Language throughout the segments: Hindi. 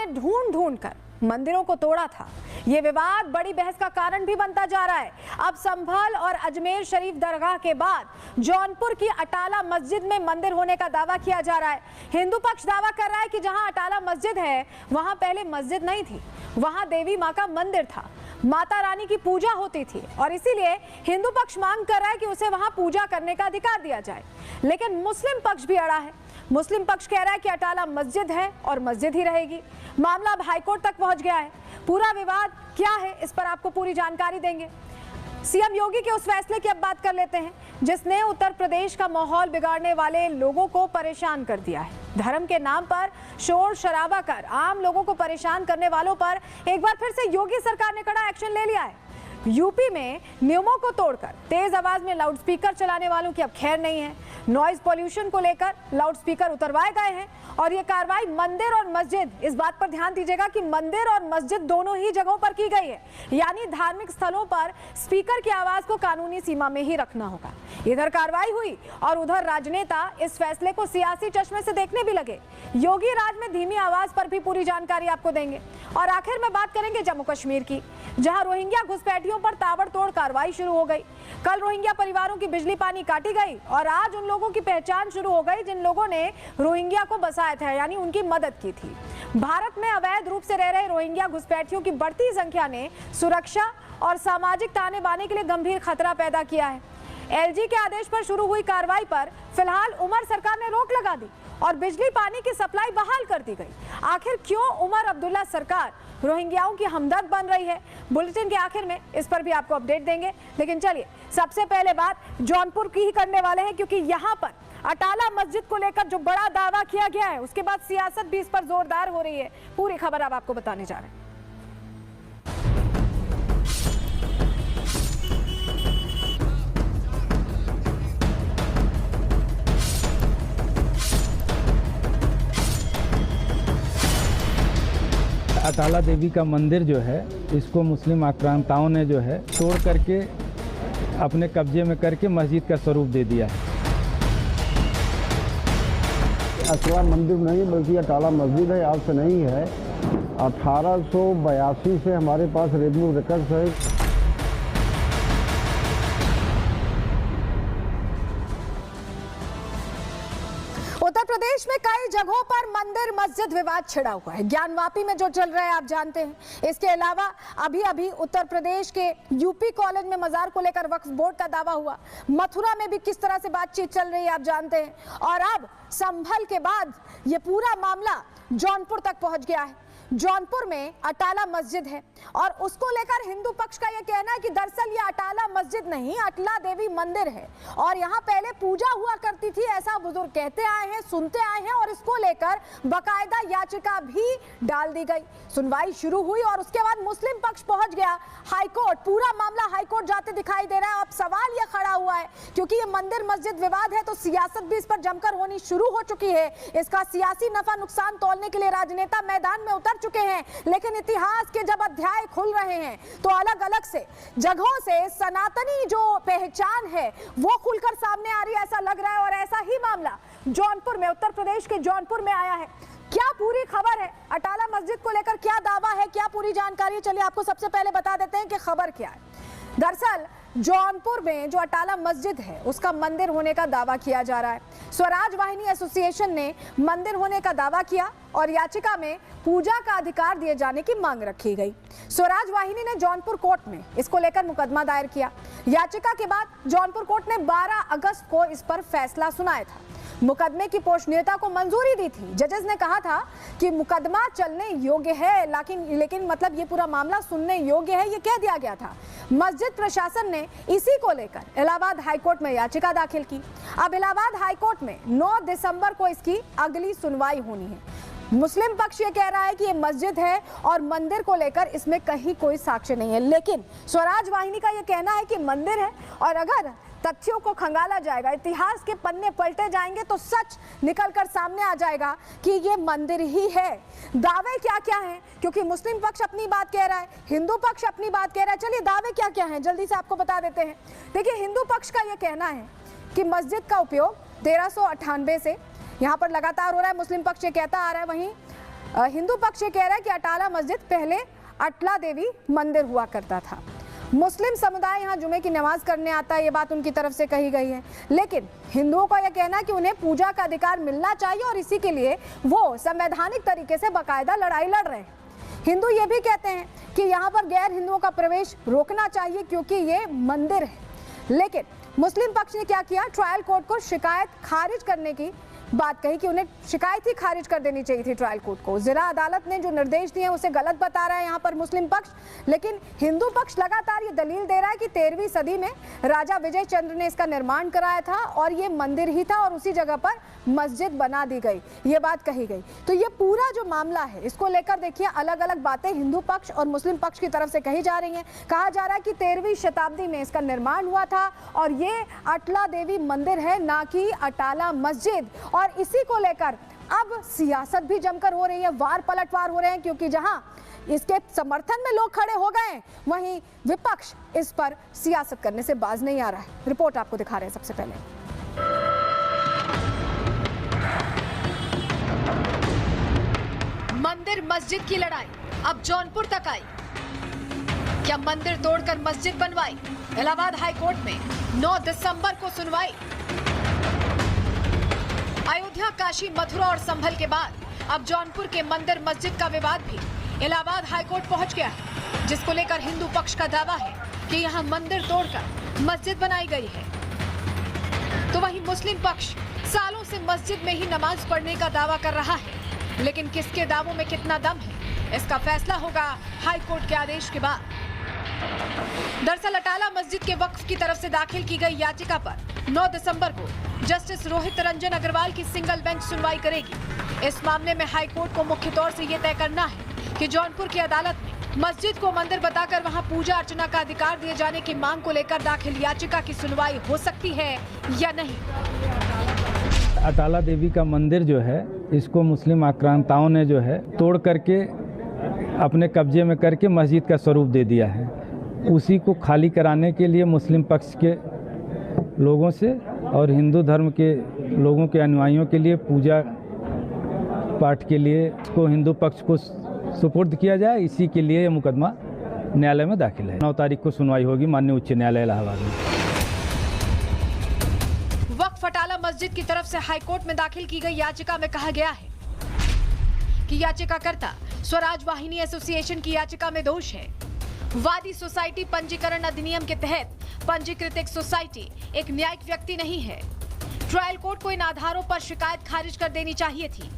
ने ढूंढ ढूंढ कर मंदिरों को तोड़ा था। ये विवाद बड़ी बहस का कारण भी बनता जा रहा है। अब संभल और अजमेर शरीफ दरगाह के बाद जौनपुर की अटाला मस्जिद में मंदिर होने का दावा किया जा रहा है। हिंदू पक्ष दावा कर रहा है कि जहां अटाला मस्जिद है वहां पहले मस्जिद नहीं थी, वहां देवी मां का मंदिर था, माता रानी की पूजा होती थी और इसीलिए हिंदू पक्ष मांग कर रहा है कि उसे वहां पूजा करने का अधिकार दिया जाए। लेकिन मुस्लिम पक्ष भी अड़ा है। मुस्लिम पक्ष कह रहा है कि अटाला मस्जिद है और मस्जिद ही रहेगी। मामला अब हाईकोर्ट तक पहुंच गया है। पूरा विवाद क्या है, इस पर आपको पूरी जानकारी देंगे। सीएम योगी के उस फैसले की अब बात कर लेते हैं जिसने उत्तर प्रदेश का माहौल बिगाड़ने वाले लोगों को परेशान कर दिया है। धर्म के नाम पर शोर शराबा कर आम लोगों को परेशान करने वालों पर एक बार फिर से योगी सरकार ने कड़ा एक्शन ले लिया है। यूपी में नियमों को तोड़कर तेज आवाज में लाउडस्पीकर चलाने वालों की अब खैर नहीं है। नॉइज पॉल्यूशन को लेकर लाउडस्पीकर उतरवाए गए हैं और ये कार्रवाई मंदिर और मस्जिद, इस बात पर ध्यान दीजिएगा कि मंदिर और मस्जिद दोनों ही जगहों पर की गई है, यानी धार्मिक स्थलों पर स्पीकर की आवाज को कानूनी सीमा में ही रखना होगा। इधर कार्रवाई हुई और उधर राजनेता इस फैसले को सियासी चश्मे से देखने भी लगे। योगी राज में धीमी आवाज पर भी पूरी जानकारी आपको देंगे। और आखिर में बात करेंगे जम्मू कश्मीर की, जहां रोहिंग्या घुसपैठियों पर ताबड़तोड़ कार्रवाई शुरू हो गई। कल रोहिंग्या परिवारों की बिजली पानी काटी गई और आज उन लोगों की पहचान शुरू हो गई जिन लोगों ने रोहिंग्या को बसाया था, यानी उनकी मदद की थी। भारत में अवैध रूप से रह रहे रोहिंग्या घुसपैठियों की बढ़ती संख्या ने सुरक्षा और सामाजिक ताने बाने के लिए गंभीर खतरा पैदा किया है। एलजी के आदेश पर शुरू हुई कार्रवाई पर फिलहाल उमर सरकार ने रोक लगा दी और बिजली पानी की सप्लाई बहाल कर दी गई। आखिर क्यों उमर अब्दुल्ला सरकार रोहिंग्याओं की हमदर्द बन रही है, बुलेटिन के आखिर में इस पर भी आपको अपडेट देंगे। लेकिन चलिए सबसे पहले बात जौनपुर की ही करने वाले हैं, क्योंकि यहाँ पर अटाला मस्जिद को लेकर जो बड़ा दावा किया गया है उसके बाद सियासत भी इस पर जोरदार हो रही है। पूरी खबर अब आपको बताने जा रहे हैं। अटाला देवी का मंदिर जो है इसको मुस्लिम आक्रांताओं ने जो है तोड़ करके अपने कब्जे में करके मस्जिद का स्वरूप दे दिया है। अटाला मंदिर नहीं बल्कि अटाला मस्जिद है, आज से नहीं है। 1882 से हमारे पास रेवेन्यू रिकॉर्ड्स है। उत्तर प्रदेश में कई जगहों पर मंदिर मस्जिद विवाद छिड़ा हुआ है। ज्ञानवापी में जो चल रहा है आप जानते हैं। इसके अलावा अभी अभी उत्तर प्रदेश के यूपी कॉलेज में मजार को लेकर वक्फ बोर्ड का दावा हुआ। मथुरा में भी किस तरह से बातचीत चल रही है आप जानते हैं। और अब संभल के बाद ये पूरा मामला जौनपुर तक पहुंच गया है। जौनपुर में अटाला मस्जिद है और उसको लेकर हिंदू पक्ष का यह कहना है कि दरअसल ये अटाला मस्जिद नहीं, अटला देवी मंदिर है और यहाँ पहले पूजा हुआ करती थी, ऐसा बुजुर्ग कहते आए हैं, सुनते आए हैं। और इसको लेकर बकायदा याचिका भी डाल दी गई। सुनवाई शुरू हुई और उसके बाद मुस्लिम पक्ष पहुंच गया हाईकोर्ट। पूरा मामला हाईकोर्ट जाते दिखाई दे रहा है। अब सवाल यह खड़ा हुआ है, क्योंकि ये मंदिर मस्जिद विवाद है तो सियासत भी इस पर जमकर होनी शुरू हो चुकी है। इसका सियासी नफा नुकसान तौलने के लिए राजनेता मैदान में उतर चुके हैं। लेकिन इतिहास के जब अध्याय खुल रहे हैं तो अलग अलग से जगहों से सनातनी जो पहचान है वो खुलकर सामने आ रही है, ऐसा लग रहा है। और ऐसा ही मामला जौनपुर में, उत्तर प्रदेश के जौनपुर में आया है। क्या पूरी खबर है, अटाला मस्जिद को लेकर क्या दावा है, क्या पूरी जानकारी, चलिए आपको सबसे पहले बता देते हैं कि खबर क्या है। दरअसल जौनपुर में जो अटाला मस्जिद है उसका मंदिर होने का दावा किया जा रहा है। स्वराज वाहिनी एसोसिएशन ने मंदिर होने का दावा किया और याचिका में पूजा का अधिकार दिए जाने की मांग रखी गई। स्वराज वाहिनी ने जौनपुर कोर्ट में इसको लेकर मुकदमा दायर किया। याचिका के बाद जौनपुर कोर्ट ने 12 अगस्त को इस पर फैसला सुनाया था। मुकदमे की पोषणीयता को मंजूरी दी थी। जजेस ने कहा था कि मुकदमा चलने योग्य है, लेकिन मतलब ये पूरा मामला सुनने योग्य है, ये कह दिया गया था। मस्जिद प्रशासन ने इसी को लेकर इलाहाबाद हाईकोर्ट में याचिका दाखिल की। अब इलाहाबाद हाईकोर्ट में 9 दिसंबर को इसकी अगली सुनवाई होनी है। मुस्लिम पक्ष ये कह रहा है कि ये मस्जिद है और मंदिर को लेकर इसमें कहीं कोई साक्ष्य नहीं है, लेकिन स्वराज वाहिनी का ये कहना है कि मंदिर है और अगर तथ्यों को खंगाला जाएगा, इतिहास के पन्ने पलटे जाएंगे तो सच निकलकर सामने आ जाएगा कि ये मंदिर ही है। दावे क्या क्या हैं, क्योंकि मुस्लिम पक्ष अपनी बात कह रहा है, हिंदू पक्ष अपनी बात कह रहा है। चलिए दावे क्या क्या हैं जल्दी से आपको बता देते हैं। देखिए, हिंदू पक्ष का ये कहना है कि मस्जिद का उपयोग 1398 से यहाँ पर लगातार हो रहा है, मुस्लिम पक्ष ये कहता आ रहा है। वहीं हिंदू पक्ष ये कह रहा है कि अटाला मस्जिद पहले अटला देवी मंदिर हुआ करता था। मुस्लिम समुदाय यहाँ जुमे की नमाज करने आता है, ये बात उनकी तरफ से कही गई है। लेकिन हिंदुओं का यह कहना है कि उन्हें पूजा का अधिकार मिलना चाहिए और इसी के लिए वो संवैधानिक तरीके से बाकायदा लड़ाई लड़ रहे हैं। हिंदू ये भी कहते हैं कि यहाँ पर गैर हिंदुओं का प्रवेश रोकना चाहिए क्योंकि ये मंदिर है। लेकिन मुस्लिम पक्ष ने क्या किया, ट्रायल कोर्ट को शिकायत खारिज करने की बात कही कि उन्हें शिकायत ही खारिज कर देनी चाहिए थी ट्रायल कोर्ट को। जिला अदालत ने जो निर्देश दिए उसे गलत बता रहा है यहाँ पर मुस्लिम पक्ष। लेकिन हिंदू पक्ष लगातार ये दलील दे रहा है कि 13वीं सदी में राजा विजय चंद्र ने इसका निर्माण कराया था और ये मंदिर ही था और उसी जगह पर मस्जिद बना दी गई, ये बात कही गई। तो ये पूरा जो मामला है इसको लेकर देखिए अलग अलग बातें हिंदू पक्ष और मुस्लिम पक्ष की तरफ से कही जा रही हैं। कहा जा रहा है कि 13वीं शताब्दी में इसका निर्माण हुआ था और ये अटला देवी मंदिर है, ना कि अटाला मस्जिद। और इसी को लेकर अब सियासत भी जमकर हो रही है, वार पलटवार हो रहे हैं, क्योंकि जहां इसके समर्थन में लोग खड़े हो गए वहीं विपक्ष इस पर सियासत करने से बाज नहीं आ रहा है। रिपोर्ट आपको दिखा रहे हैं सबसे पहले। मंदिर मस्जिद की लड़ाई अब जौनपुर तक आई। क्या मंदिर तोड़कर मस्जिद बनवाई? इलाहाबाद हाई कोर्ट में 9 दिसंबर को सुनवाई। अयोध्या, काशी, मथुरा और संभल के बाद अब जौनपुर के मंदिर मस्जिद का विवाद भी इलाहाबाद हाई कोर्ट पहुंच गया है, जिसको लेकर हिंदू पक्ष का दावा है कि यहां मंदिर तोड़कर मस्जिद बनाई गई है, तो वहीं मुस्लिम पक्ष सालों से मस्जिद में ही नमाज पढ़ने का दावा कर रहा है। लेकिन किसके दावों में कितना दम है, इसका फैसला होगा हाई कोर्ट के आदेश के बाद। दरअसल अटाला मस्जिद के वक्फ की तरफ से दाखिल की गई याचिका पर 9 दिसंबर को जस्टिस रोहित रंजन अग्रवाल की सिंगल बेंच सुनवाई करेगी। इस मामले में हाई कोर्ट को मुख्य तौर से ये तय करना है कि जौनपुर की अदालत में मस्जिद को मंदिर बताकर वहां पूजा अर्चना का अधिकार दिए जाने की मांग को लेकर दाखिल याचिका की सुनवाई हो सकती है या नहीं। अटाला देवी का मंदिर जो है इसको मुस्लिम आक्रांताओं ने जो है तोड़ करके अपने कब्जे में करके मस्जिद का स्वरूप दे दिया है। उसी को खाली कराने के लिए मुस्लिम पक्ष के लोगों से और हिंदू धर्म के लोगों के अनुयायियों के लिए पूजा पाठ के लिए इसको हिंदू पक्ष को सुपुर्द किया जाए, इसी के लिए यह मुकदमा न्यायालय में दाखिल है। 9 तारीख को सुनवाई होगी माननीय उच्च न्यायालय इलाहाबाद में। वक्फ अटाला मस्जिद की तरफ से हाईकोर्ट में दाखिल की गई याचिका में कहा गया है कि याचिकाकर्ता स्वराज वाहिनी एसोसिएशन की याचिका में दोष है। वादी सोसाइटी पंजीकरण अधिनियम के तहत पंजीकृत एक सोसाइटी एक न्यायिक व्यक्ति नहीं है। ट्रायल कोर्ट को इन आधारों पर शिकायत खारिज कर देनी चाहिए थी।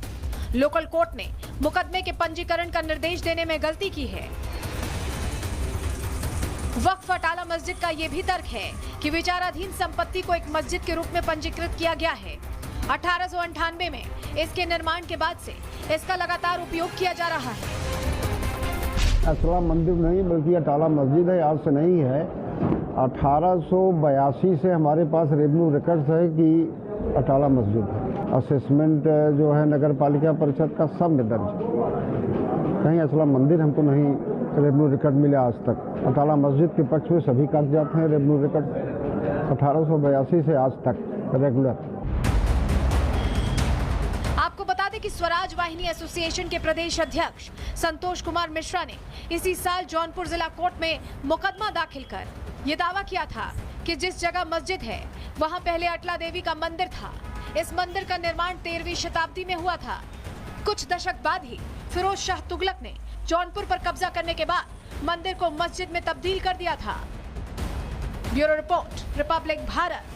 लोकल कोर्ट ने मुकदमे के पंजीकरण का निर्देश देने में गलती की है। वक्फ अटाला मस्जिद का यह भी तर्क है कि विचाराधीन संपत्ति को एक मस्जिद के रूप में पंजीकृत किया गया है। 1898 में इसके निर्माण के बाद से इसका लगातार उपयोग किया जा रहा है। अटला मंदिर नहीं बल्कि अटाला मस्जिद है, आज से नहीं है। 1882 से हमारे पास रेवेन्यू रिकॉर्ड्स है कि अटाला मस्जिद है। असेसमेंट जो है नगर पालिका परिषद का सब में दर्ज, कहीं अटला मंदिर हमको नहीं रेवेन्यू रिकॉर्ड मिला आज तक। अटाला मस्जिद के पक्ष में सभी कागजात हैं, रेवेन्यू रिकॉर्ड 1882 से आज तक रेगुलर। आपको बता दें कि स्वराज वाहिनी एसोसिएशन के प्रदेश अध्यक्ष संतोष कुमार मिश्रा ने इसी साल जौनपुर जिला कोर्ट में मुकदमा दाखिल कर ये दावा किया था कि जिस जगह मस्जिद है वहां पहले अटला देवी का मंदिर था। इस मंदिर का निर्माण 13वीं शताब्दी में हुआ था। कुछ दशक बाद ही फिरोज शाह तुगलक ने जौनपुर पर कब्जा करने के बाद मंदिर को मस्जिद में तब्दील कर दिया था। Bureau report, Republic Bharat.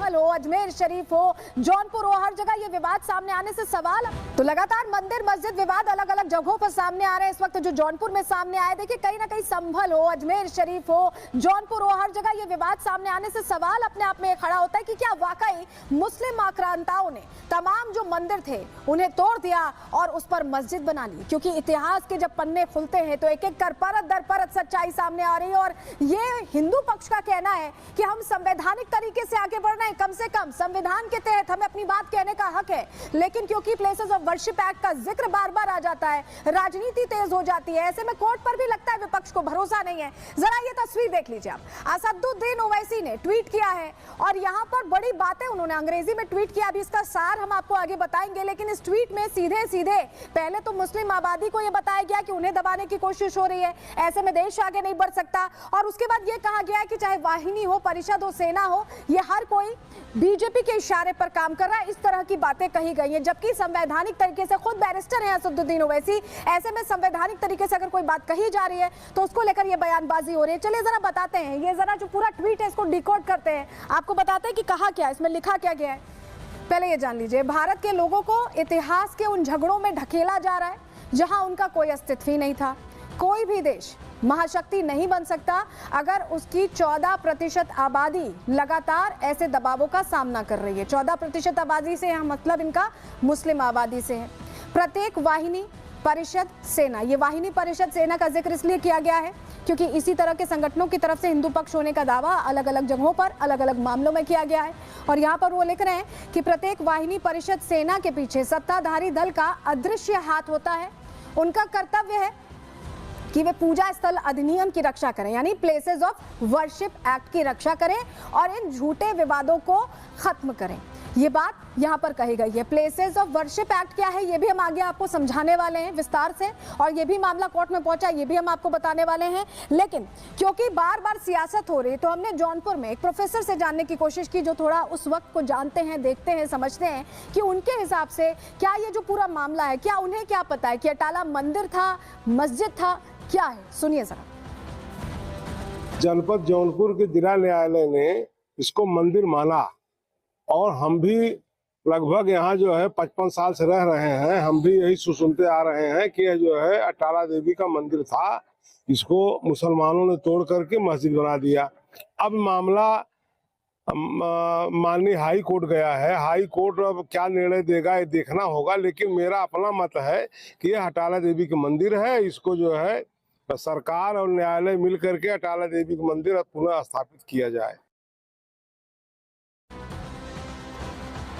हो, अजमेर शरीफ हो, जौनपुर हो, हर जगह ये विवाद सामने आने से सवाल। तो लगातार मंदिर मस्जिद विवाद अलग अलग जगहों पर सामने आ रहे हैं। इस वक्त जो जौनपुर में सामने आए, देखिए कहीं ना कहीं संभल हो, अजमेर शरीफ हो, जौनपुर हो, हर जगह ये विवाद सामने आने से सवाल अपने आप में ये खड़ा होता है कि क्या वाकई मुस्लिम आक्रांताओं ने तमाम जो मंदिर थे उन्हें तोड़ दिया और उस पर मस्जिद बना ली। क्योंकि इतिहास के जब पन्ने खुलते हैं तो एक एक कर परत दर परत सच्चाई सामने आ रही है। और ये हिंदू पक्ष का कहना है कि हम संवैधानिक तरीके से आगे बढ़ रहे हैं, नहीं, कम से कम संविधान के तहत हमें अपनी बात कहने का हक है, लेकिन क्योंकि प्लेसेस ऑफ वर्शिप एक्ट का जिक्र बार बार आ जाता है, राजनीति तेज हो जाती है, ऐसे में कोर्ट पर भी लगता है विपक्ष को भरोसा नहीं है। जरा ये तस्वीर देख लीजिए आप। असदुद्दीन ओवैसी ने ट्वीट किया है और यहाँ पर बड़ी बातें उन्होंने अंग्रेजी में ट्वीट किया। अभी इसका सार हम आपको आगे बताएंगे, लेकिन इस ट्वीट में सीधे सीधे पहले तो मुस्लिम आबादी को यह बताया गया कि उन्हें दबाने की कोशिश हो रही है, ऐसे में देश आगे नहीं बढ़ सकता, और उसके बाद यह कहा गया है कि चाहे वाहिनी हो, परिषद हो, सेना हो, ये हर कोई बीजेपी के इशारे पर काम कर रहा है। इस तरह की बातें कही गई हैं, जबकि संवैधानिक तरीके से खुद बैरिस्टर हैं असदुद्दीन ओवैसी, ऐसे में संवैधानिक तरीके से अगर कोई बात कही जा रही है तो उसको लेकर ये बयानबाजी हो रही है। चलिए जरा बताते हैं, ये जरा जो पूरा ट्वीट है इसको डिकोड करते हैं, आपको बताते हैं कि कहा क्या है, इसमें लिखा क्या गया है। पहले ये जान लीजिए, भारत के लोगों को इतिहास के उन झगड़ों में ढकेला जा रहा है जहां उनका कोई अस्तित्व ही नहीं था। कोई भी देश महाशक्ति नहीं बन सकता अगर उसकी 14% आबादी लगातार ऐसे दबावों का सामना कर रही है। 14% आबादी से यहाँ मतलब इनका मुस्लिम आबादी से है। प्रत्येक वाहिनी, परिषद, सेना, ये वाहिनी, परिषद, सेना का जिक्र इसलिए किया गया है क्योंकि इसी तरह के संगठनों की तरफ से हिंदू पक्ष होने का दावा अलग अलग जगहों पर अलग अलग मामलों में किया गया है। और यहाँ पर वो लिख रहे हैं कि प्रत्येक वाहिनी, परिषद, सेना के पीछे सत्ताधारी दल का अदृश्य हाथ होता है। उनका कर्तव्य है कि वे पूजा स्थल अधिनियम की रक्षा करें, यानी प्लेसेस ऑफ वर्शिप एक्ट की रक्षा करें और इन झूठे विवादों को खत्म करें। ये बात यहाँ पर कही गई है। प्लेसेस ऑफ वर्शिप एक्ट क्या है ये भी हम आगे आपको समझाने वाले हैं विस्तार से, और ये भी मामला कोर्ट में पहुंचा, ये भी हम आपको बताने वाले हैं। लेकिन क्योंकि बार बार सियासत हो रही, तो हमने जौनपुर में एक प्रोफेसर से जानने की कोशिश की जो थोड़ा उस वक्त को जानते हैं, देखते हैं, समझते हैं कि उनके हिसाब से क्या ये जो पूरा मामला है, क्या उन्हें क्या पता है कि अटाला मंदिर था, मस्जिद था, क्या है, सुनिए जरा। जनपद जौनपुर के जिला न्यायालय ने इसको मंदिर माना और हम भी लगभग यहाँ जो है 55 साल से रह रहे हैं, हम भी यही सुनते आ रहे हैं कि यह जो है अटाला देवी का मंदिर था, इसको मुसलमानों ने तोड़ करके मस्जिद बना दिया। अब मामला माननीय हाई कोर्ट गया है, हाई कोर्ट अब क्या निर्णय देगा ये देखना होगा, लेकिन मेरा अपना मत है कि यह अटाला देवी का मंदिर है, इसको जो है सरकार और न्यायालय मिल करके अटाला देवी का मंदिर पुनः स्थापित किया जाए।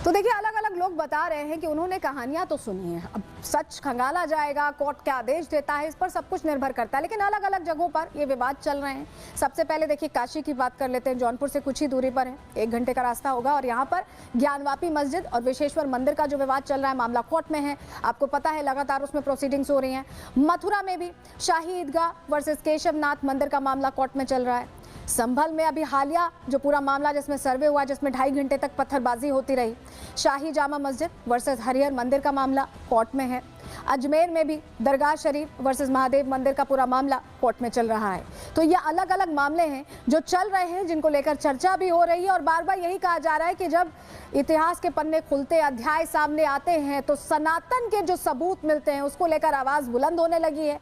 तो देखिए, अलग अलग लोग बता रहे हैं कि उन्होंने कहानियां तो सुनी है, अब सच खंगाला जाएगा, कोर्ट क्या आदेश देता है, इस पर सब कुछ निर्भर करता है। लेकिन अलग अलग जगहों पर ये विवाद चल रहे हैं। सबसे पहले देखिए काशी की बात कर लेते हैं, जौनपुर से कुछ ही दूरी पर है, 1 घंटे का रास्ता होगा, और यहाँ पर ज्ञानवापी मस्जिद और विश्वेश्वर मंदिर का जो विवाद चल रहा है, मामला कोर्ट में है, आपको पता है, लगातार उसमें प्रोसीडिंग्स हो रही हैं। मथुरा में भी शाही ईदगाह वर्सेस केशवनाथ मंदिर का मामला कोर्ट में चल रहा है। संभल में अभी हालिया जो पूरा मामला जिसमें सर्वे हुआ, जिसमें 2.5 घंटे तक पत्थरबाजी होती रही, शाही जामा मस्जिद वर्सेस हरिहर मंदिर का मामला कोर्ट में है। अजमेर में भी दरगाह शरीफ वर्सेस महादेव मंदिर का पूरा मामला कोर्ट में चल रहा है। तो ये अलग अलग मामले हैं जो चल रहे हैं, जिनको लेकर चर्चा भी हो रही है, और बार बार यही कहा जा रहा है कि जब इतिहास के पन्ने खुलते, अध्याय सामने आते हैं, तो सनातन के जो सबूत मिलते हैं उसको लेकर आवाज बुलंद होने लगी है।